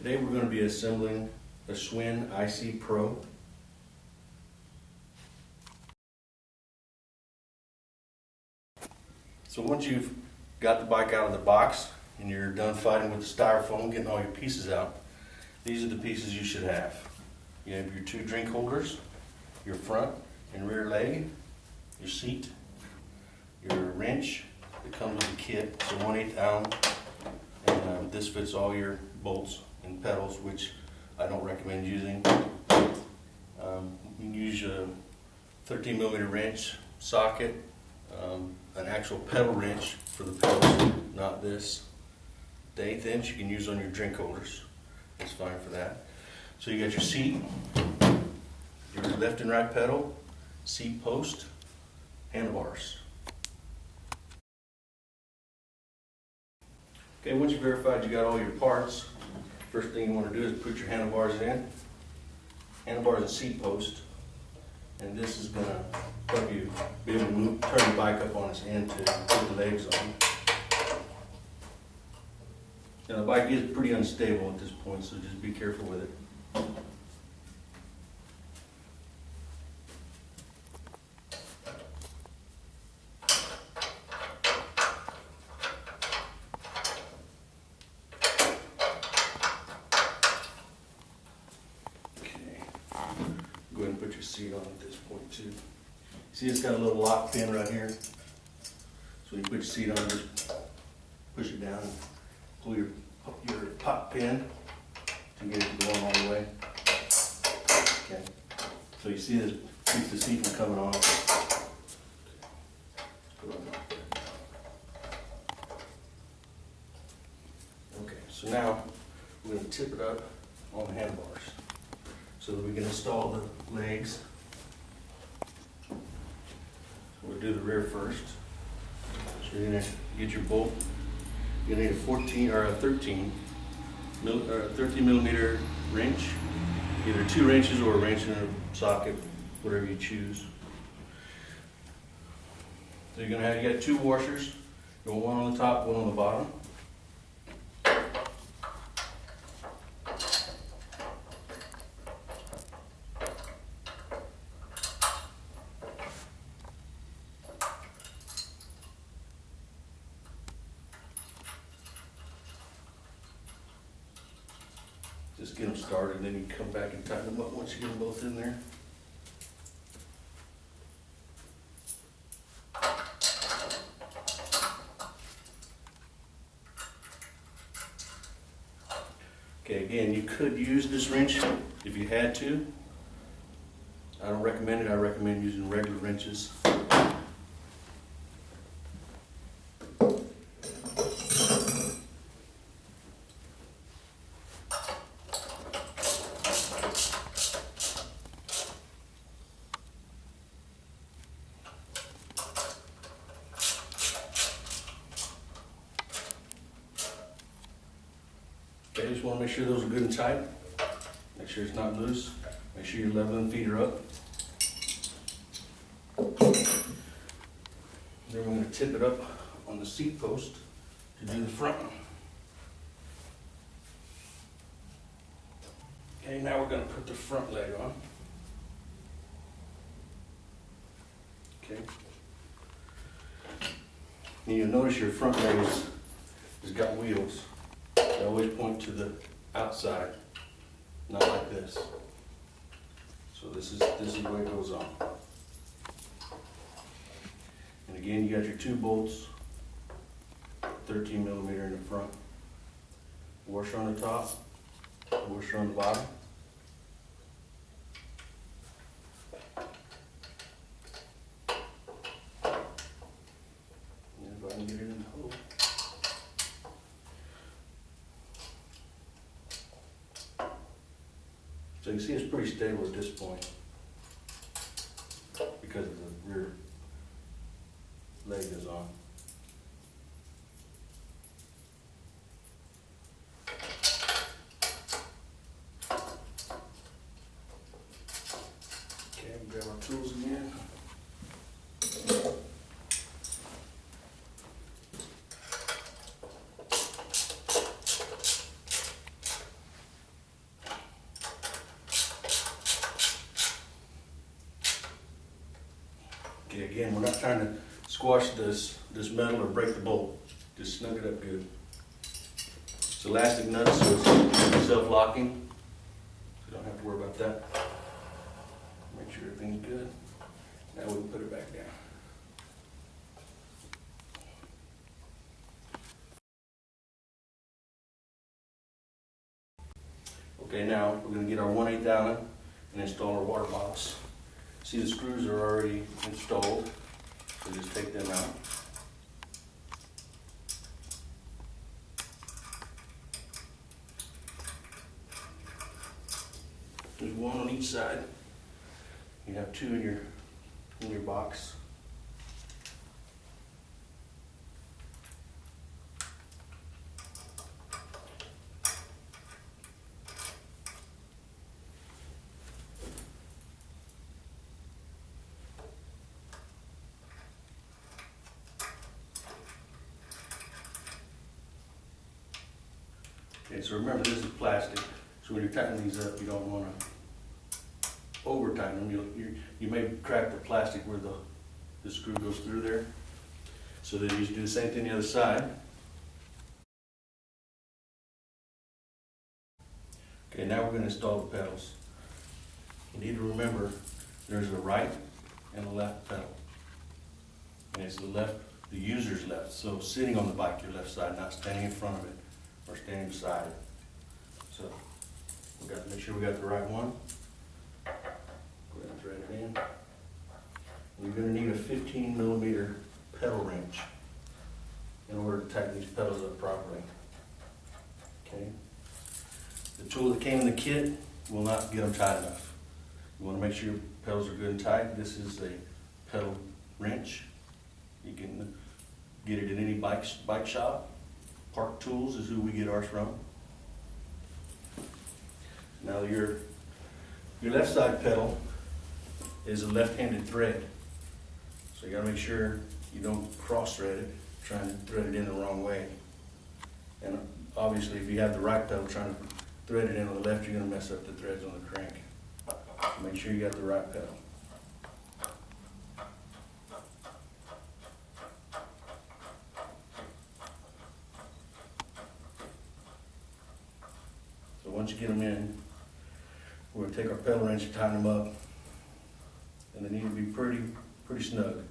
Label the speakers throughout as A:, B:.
A: Today we're going to be assembling the Schwinn IC Pro. So once you've got the bike out of the box and you're done fighting with the styrofoam, getting all your pieces out, these are the pieces you should have. You have your two drink holders, your front and rear leg, your seat, your wrench that comes with the kit, so 1/8 ounce, and this fits all your bolts and pedals, which I don't recommend using. You can use a 13mm wrench socket, an actual pedal wrench for the pedals, not this. The 1/8 inch you can use on your drink holders. That's fine for that. So you got your seat, your left and right pedal, seat post, handlebars. Okay, once you've verified you got all your parts, first thing you want to do is put your handlebars in. Handlebars and seat post. And this is going to help you be able to turn the bike up on its end to put the legs on. Now the bike is pretty unstable at this point, so just be careful with it. Go ahead and put your seat on at this point too. See, it's got a little lock pin right here. So you put your seat on, just push it down and pull your pop pin to get it going all the way. Okay. So you see this, keeps the seat from coming off. Okay, so now we're going to tip it up on the handlebars, so that we can install the legs. So we'll do the rear first. So you're going to get your bolt. You're going to need a 14 or a 13 millimeter wrench, either 2 wrenches or a wrench and a socket, whatever you choose. So you got 2 washers. You want one on the top, one on the bottom. Just get them started, and then you come back and tighten them up once you get them both in there. Okay, again, you could use this wrench if you had to. I don't recommend it. I recommend using regular wrenches. Okay, just want to make sure those are good and tight. Make sure it's not loose. Make sure your leveling feet are up. Then we're going to tip it up on the seat post to do the front. Okay, now we're going to put the front leg on. Okay. And you'll notice your front leg has got wheels. They always point to the outside, not like this. So this is the way it goes on. And again, you got your 2 bolts, 13 millimeter in the front, washer on the top, washer on the bottom. And if I can get it in the hole. So you can see it's pretty stable at this point because of the rear leg is on. Okay, grab our tools again. Okay, again, we're not trying to squash this metal or break the bolt. Just snug it up good. It's elastic nuts, so it's self-locking. So you don't have to worry about that. Make sure everything's good. Now we can put it back down. Okay, now we're going to get our 1/8 Allen and install our water bottles. See, the screws are already installed, so just take them out. There's one on each side. You have two in your box. Okay, so remember this is plastic, so when you're tightening these up, you don't want to over tighten them. You may crack the plastic where the screw goes through there. So then you do the same thing the other side. Okay, now we're going to install the pedals. You need to remember there's a right and a left pedal. And it's the user's left. So sitting on the bike, your left side, not standing in front of it or standing beside it. So we've got to make sure we got the right one. Go ahead and thread it in. You're going to need a 15mm pedal wrench in order to tighten these pedals up properly. Okay. The tool that came in the kit will not get them tight enough. You want to make sure your pedals are good and tight. This is a pedal wrench. You can get it in any bike shop. Park Tools is who we get ours from. Now your left side pedal is a left-handed thread. So you gotta make sure you don't cross thread it, trying to thread it in the wrong way. And obviously if you have the right pedal trying to thread it in on the left, you're gonna mess up the threads on the crank. So make sure you got the right pedal. So once you get them in, we're going to take our pedal wrench and tighten them up, and they need to be pretty snug.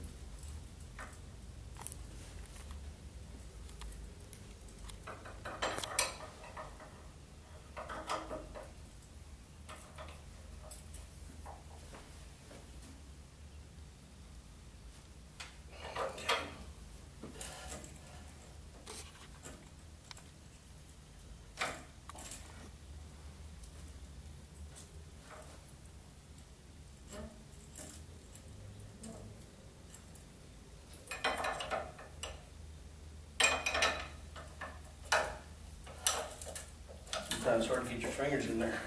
A: Sometimes it's hard to get your fingers in there.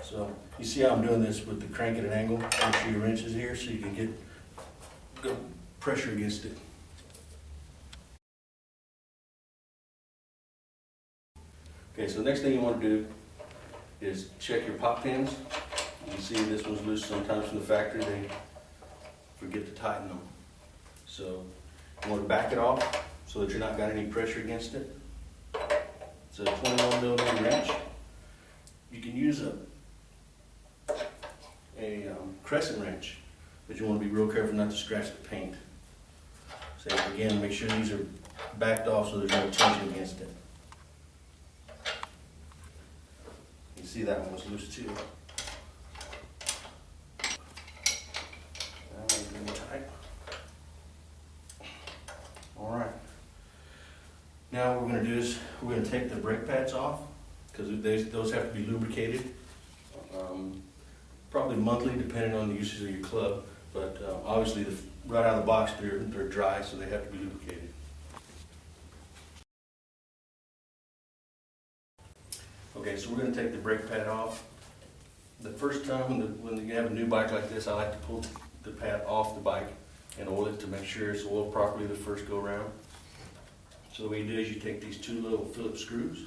A: So you see how I'm doing this with the crank at an angle? Make sure your wrench is here so you can get good pressure against it. Okay, so the next thing you want to do is check your pop pins. You can see this one's loose sometimes from the factory. They forget to tighten them. So you want to back it off so that you're not got any pressure against it. It's a 21mm wrench. You can use a crescent wrench, but you want to be real careful not to scratch the paint. So again, make sure these are backed off so there's no tension against it. You see that one was loose too. Alright, now what we're going to do is we're going to take the brake pads off because those have to be lubricated, probably monthly depending on the usage of your club, but obviously right out of the box they're dry, so they have to be lubricated. Okay, so we're going to take the brake pad off. The first time when you have a new bike like this, I like to pull the pad off the bike and oil it to make sure it's oiled properly the first go around. So the way you do is you take these two little Phillips screws,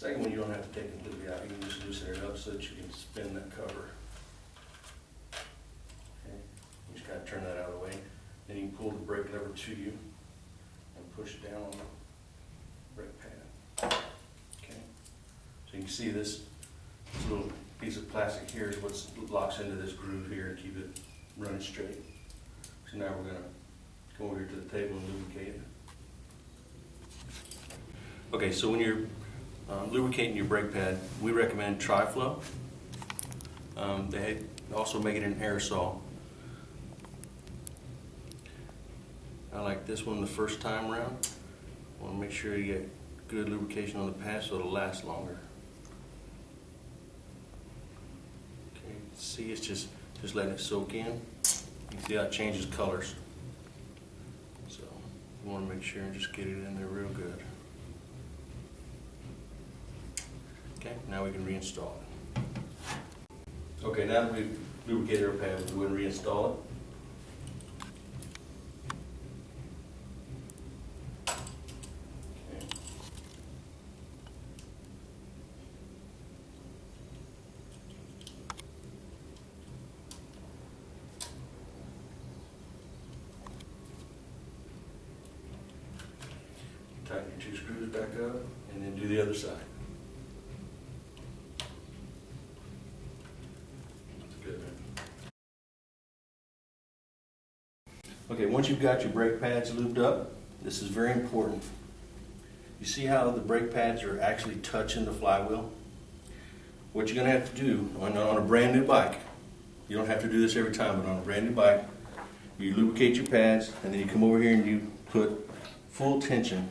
A: Second one, you don't have to take it completely out. You can just loosen it up so that you can spin that cover. Okay. You just kind of turn that out of the way. Then you can pull the brake lever to you and push it down on the brake pad. Okay. So you can see this little piece of plastic here is what locks into this groove here and keep it running straight. So now we're going to come over here to the table and lubricate it. Okay, so when you're lubricating your brake pad, we recommend Tri-Flow. They also make it in aerosol. I like this one the first time around. I want to make sure you get good lubrication on the pad so it'll last longer. Okay, see, it's just letting it soak in. You can see how it changes colors. So you want to make sure and just get it in there real good. Okay, now we can reinstall it. Okay, now that we've lubricated our pad, we'll go ahead and reinstall it. Okay. Tighten your two screws back up and then do the other side. Okay, once you've got your brake pads lubed up, this is very important. You see how the brake pads are actually touching the flywheel? What you're going to have to do on a brand new bike, you don't have to do this every time, but on a brand new bike, you lubricate your pads and then you come over here and you put full tension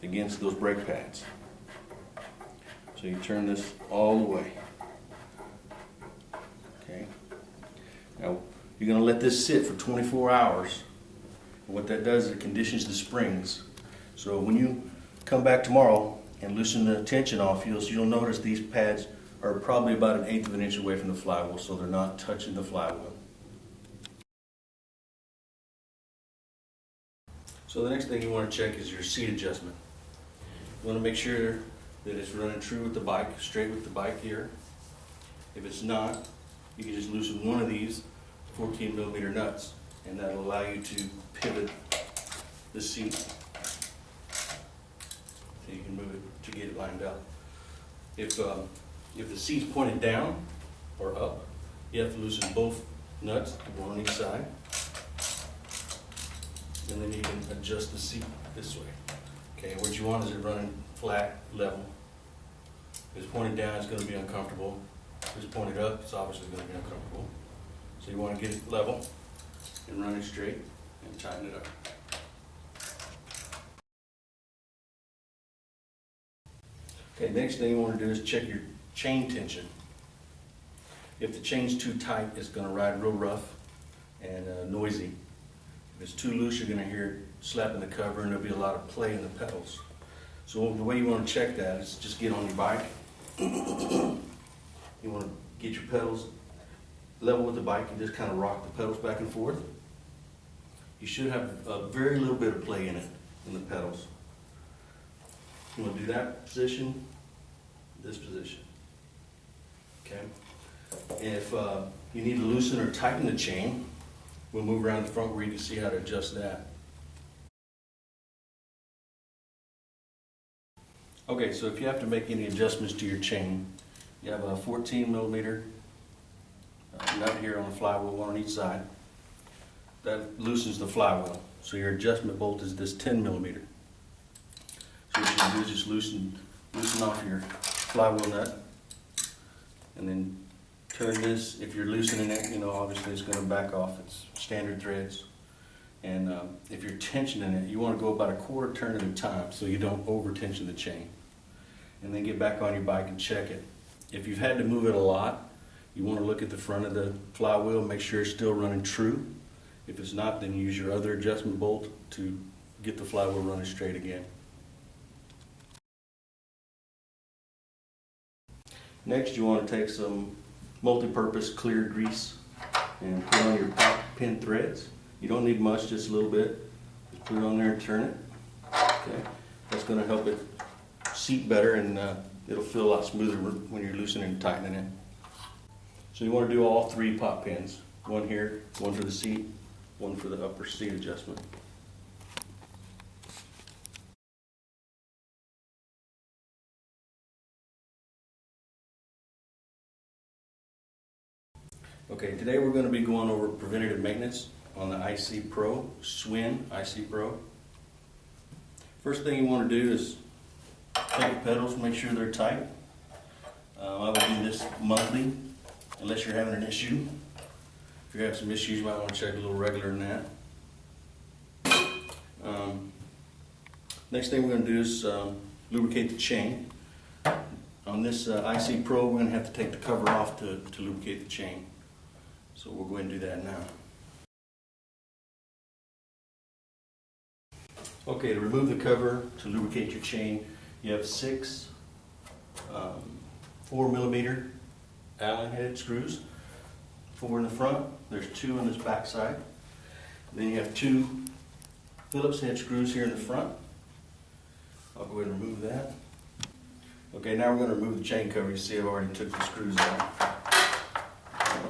A: against those brake pads. So you turn this all the way. Okay. Now, you're going to let this sit for 24 hours. And what that does is it conditions the springs. So when you come back tomorrow and loosen the tension off, you'll notice these pads are probably about 1/8 of an inch away from the flywheel, so they're not touching the flywheel. So the next thing you want to check is your seat adjustment. You want to make sure that it's running true with the bike, straight with the bike here. If it's not, you can just loosen one of these 14mm nuts, and that'll allow you to pivot the seat so you can move it to get it lined up. If the seat's pointed down or up, you have to loosen both nuts, one on each side, and then you can adjust the seat this way. Okay, what you want is it running flat, level. If it's pointed down, it's going to be uncomfortable. If it's pointed up, it's obviously going to be uncomfortable. So you want to get it level and run it straight and tighten it up. Okay, next thing you want to do is check your chain tension. If the chain's too tight, it's going to ride real rough and noisy. If it's too loose, you're going to hear it slapping the cover and there'll be a lot of play in the pedals. So the way you want to check that is just get on your bike. You want to get your pedals level with the bike and just kind of rock the pedals back and forth. You should have a very little bit of play in it, in the pedals. You want to do that position, this position. Okay? And if you need to loosen or tighten the chain, we'll move around the front where you can see how to adjust that. Okay, so if you have to make any adjustments to your chain, you have a 14mm nut here on the flywheel, one on each side. That loosens the flywheel. So your adjustment bolt is this 10mm. So what you can do is just loosen off your flywheel nut, and then turn this. If you're loosening it, obviously it's going to back off. It's standard threads. And if you're tensioning it, you want to go about a quarter turn at a time so you don't over tension the chain. And then get back on your bike and check it. If you've had to move it a lot, you want to look at the front of the flywheel, make sure it's still running true. If it's not, then use your other adjustment bolt to get the flywheel running straight again. Next, you want to take some multi-purpose clear grease and put on your pin threads. You don't need much, just a little bit. Just put it on there and turn it. Okay, that's going to help it seat better, and it'll feel a lot smoother when you're loosening and tightening it. So you want to do all 3 pop pins. One here, one for the seat, one for the upper seat adjustment. Okay, today we're going to be going over preventative maintenance on the IC Pro, Schwinn IC Pro. First thing you want to do is take the pedals, make sure they're tight. I would do this monthly, unless you're having an issue. If you have some issues, you might want to check a little regular than that. Next thing we're going to do is lubricate the chain. On this IC Pro, we're going to have to take the cover off to lubricate the chain. So we'll go ahead and do that now. Okay, to remove the cover to lubricate your chain, you have 6 4mm Allen head screws. 4 in the front, there's 2 on this back side. Then you have 2 Phillips head screws here in the front. I'll go ahead and remove that. Okay, now we're going to remove the chain cover. You see I've already took the screws out.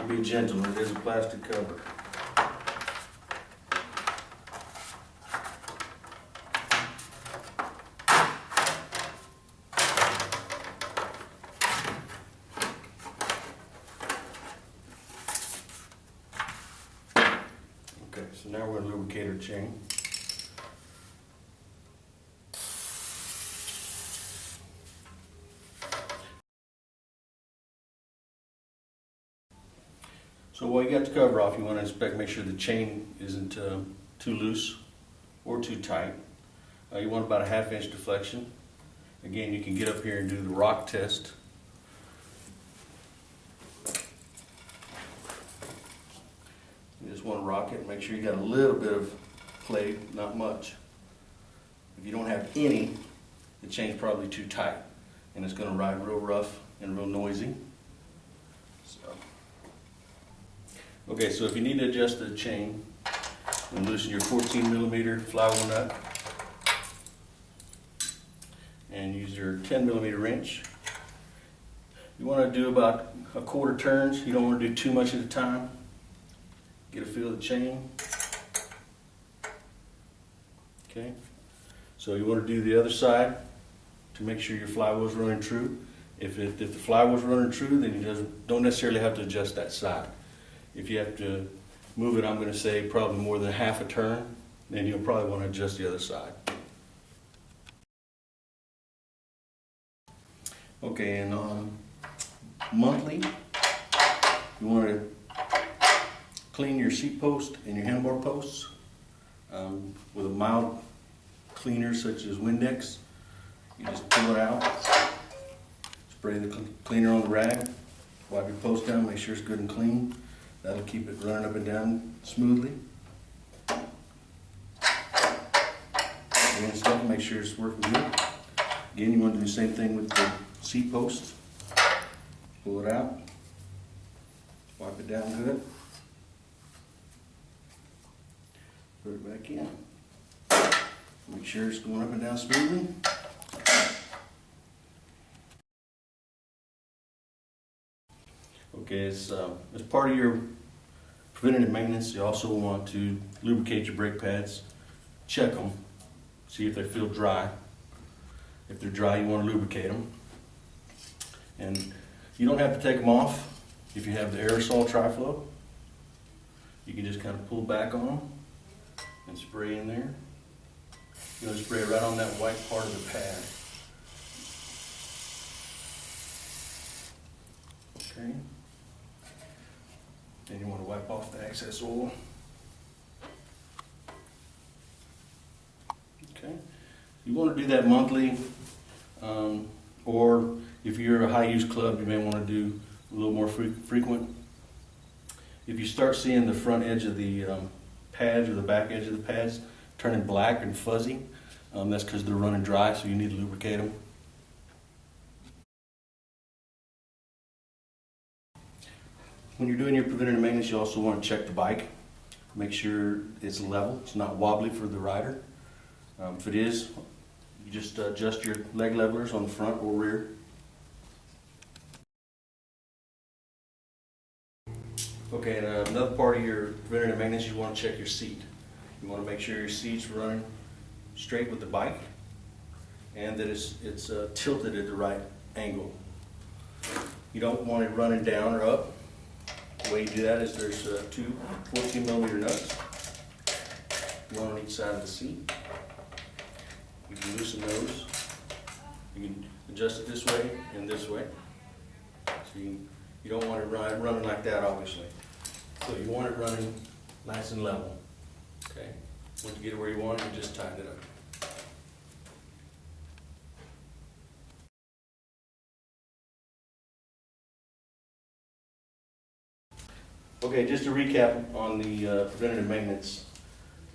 A: Be gentle, it is a plastic cover. Okay, so now we're going to lubricate our chain. So while you got the cover off, you want to inspect, make sure the chain isn't too loose or too tight. You want about a 1/2 inch deflection. Again, you can get up here and do the rock test. You just want to rock it and make sure you got a little bit of play, not much. If you don't have any, the chain's probably too tight and it's going to ride real rough and real noisy. Okay, so if you need to adjust the chain, and loosen your 14mm flywheel nut and use your 10mm wrench. You want to do about 1/4 turns. You don't want to do too much at a time. Get a feel of the chain. Okay, so you want to do the other side to make sure your flywheel is running true. If the flywheel is running true, then you don't necessarily have to adjust that side. If you have to move it, I'm going to say probably more than 1/2 turn, then you'll probably want to adjust the other side. Okay, and monthly, you want to clean your seat post and your handlebar posts with a mild cleaner such as Windex. You just pull it out, spray the cleaner on the rag, wipe your post down, make sure it's good and clean. That'll keep it running up and down smoothly. And stuff, make sure it's working good. Again, you want to do the same thing with the seat posts. Pull it out, wipe it down good, put it back in. Make sure it's going up and down smoothly. Okay, as part of your preventative maintenance, you also want to lubricate your brake pads. Check them, see if they feel dry. If they're dry, you want to lubricate them. And you don't have to take them off if you have the aerosol tri-flow. You can just kind of pull back on them and spray in there. You want to spray right on that white part of the pad. Okay. Then you want to wipe off the excess oil. Okay. You want to do that monthly, or if you're a high use club, you may want to do a little more frequent. If you start seeing the front edge of the pads or the back edge of the pads turning black and fuzzy, that's because they're running dry, so you need to lubricate them. When you're doing your preventative maintenance, you also want to check the bike. Make sure it's level, it's not wobbly for the rider. If it is, You just adjust your leg levelers on the front or rear. Okay, and another part of your preventative maintenance, you want to check your seat. You want to make sure your seat's running straight with the bike and that it's tilted at the right angle. You don't want it running down or up. The way you do that is there's two 14mm nuts, one on each side of the seat. You can loosen those. You can adjust it this way and this way. So you don't want it running like that, obviously. So you want it running nice and level. Okay. Once you get it where you want it, you just tighten it up. Okay, just to recap on the preventative maintenance.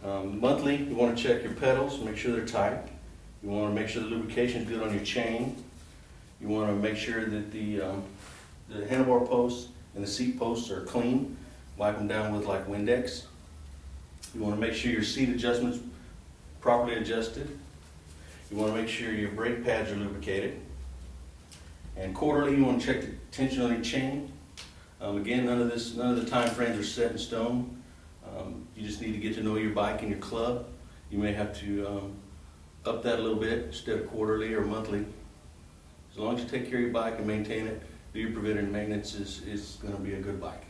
A: Monthly, you want to check your pedals, make sure they're tight. You want to make sure the lubrication is good on your chain. You want to make sure that the handlebar posts and the seat posts are clean. Wipe them down with like Windex. You want to make sure your seat adjustments properly adjusted. You want to make sure your brake pads are lubricated. And quarterly, you want to check the tension on your chain. Again, none of the time frames are set in stone. You just need to get to know your bike and your club. You may have to up that a little bit instead of quarterly or monthly. As long as you take care of your bike and maintain it, do your preventative maintenance, is going to be a good bike.